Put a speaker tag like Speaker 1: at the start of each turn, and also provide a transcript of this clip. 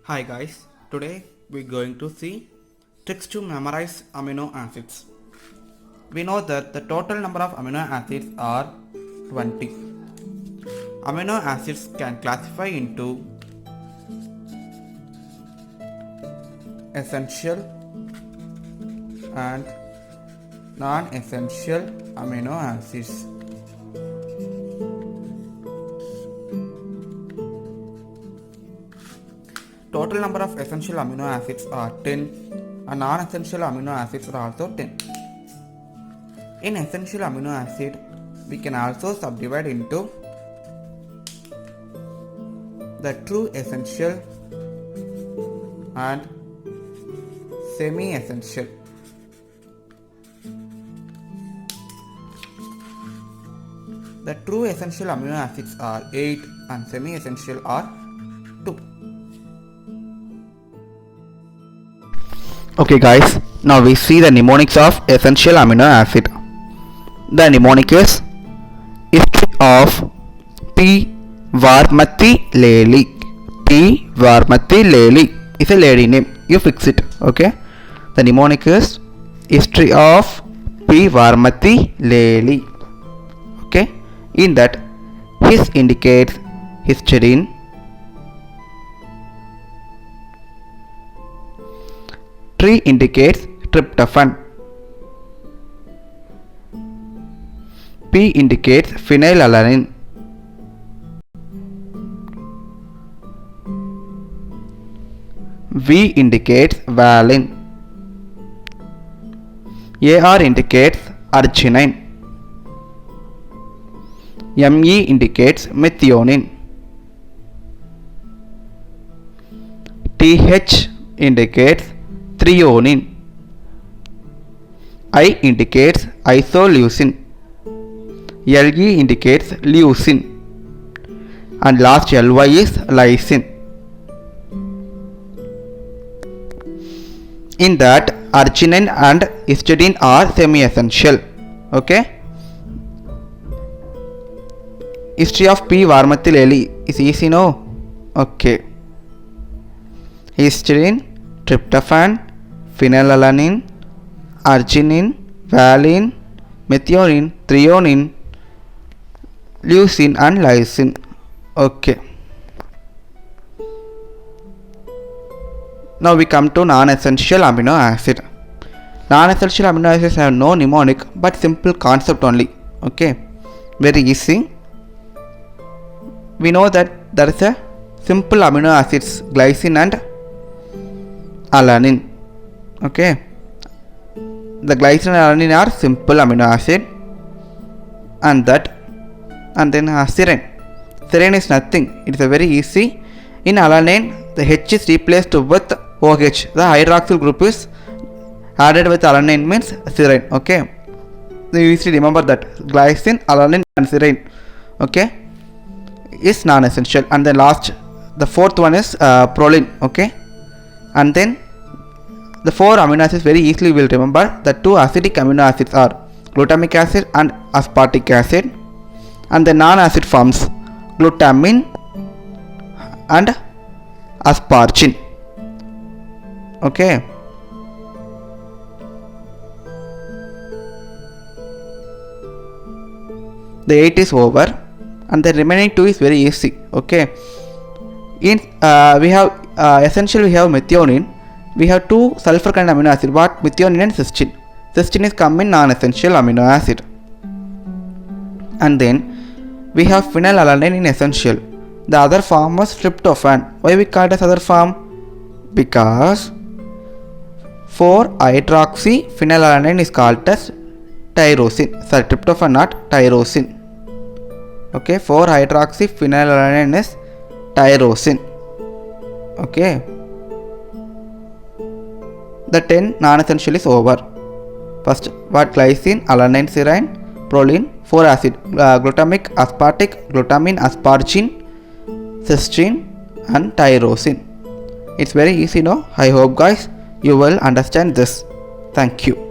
Speaker 1: Hi guys, today we're going to see tricks to memorize amino acids. We know that the total number of amino acids are 20. Amino acids can classify into essential and non-essential amino acids. Total number of essential amino acids are 10 and non-essential amino acids are also 10. In essential amino acid, we can also subdivide into the true essential and semi-essential. The true essential amino acids are 8 and semi-essential are 2.
Speaker 2: Okay guys, now we see the mnemonics of essential amino acid. The mnemonic is history of P. Varmathi-Lely. P. Varmathi-Lely is a lady name. You fix it. Okay. The mnemonic is history of P. Varmathi-Lely. Okay. In that, his indicates histidine. Tree indicates tryptophan. P indicates phenylalanine. V indicates valine. AR indicates arginine. ME indicates methionine. TH indicates threonine. I indicates isoleucine. LE indicates leucine. And last LY is lysine. In that, arginine and histidine are semi-essential. Okay. History of P. Varmathi-Lely is easy, no? Okay. Histidine, tryptophan, phenylalanine, arginine, valine, methionine, threonine, leucine and lysine. Okay. Now we come to non-essential amino acid. Non-essential amino acids have no mnemonic but simple concept only. Okay. Very easy. We know that there is a simple amino acids glycine and alanine. Okay. The glycine and alanine are simple amino acid, and then serine. Serine is nothing. It is a very easy. In alanine, the H is replaced with OH. The hydroxyl group is added with alanine means serine. Okay. So you easily remember that glycine, alanine, and serine. Okay. Is non-essential. And then the fourth one is proline. Okay. And then the four amino acids very easily will remember. The two acidic amino acids are glutamic acid and aspartic acid, and the non-acid forms glutamine and aspargine. Okay. The 8 is over and the remaining 2 is very easy. Okay. In we have essential, we have methionine. We have two sulfur kind amino acid. What? Methionine and cysteine. Cysteine is come in non-essential amino acid. And then we have phenylalanine in essential. The other form was tryptophan. Why we call it as other form? Because 4-hydroxy phenylalanine is called as tyrosine. Sorry, tryptophan, not tyrosine. Okay, 4-hydroxy phenylalanine is tyrosine. Okay. The 10 non-essential is over. First, what? Glycine, alanine, serine, proline, 4 acid, glutamic, aspartic, glutamine, aspargine, cysteine and tyrosine. It's very easy, no? I hope guys you will understand this. Thank you.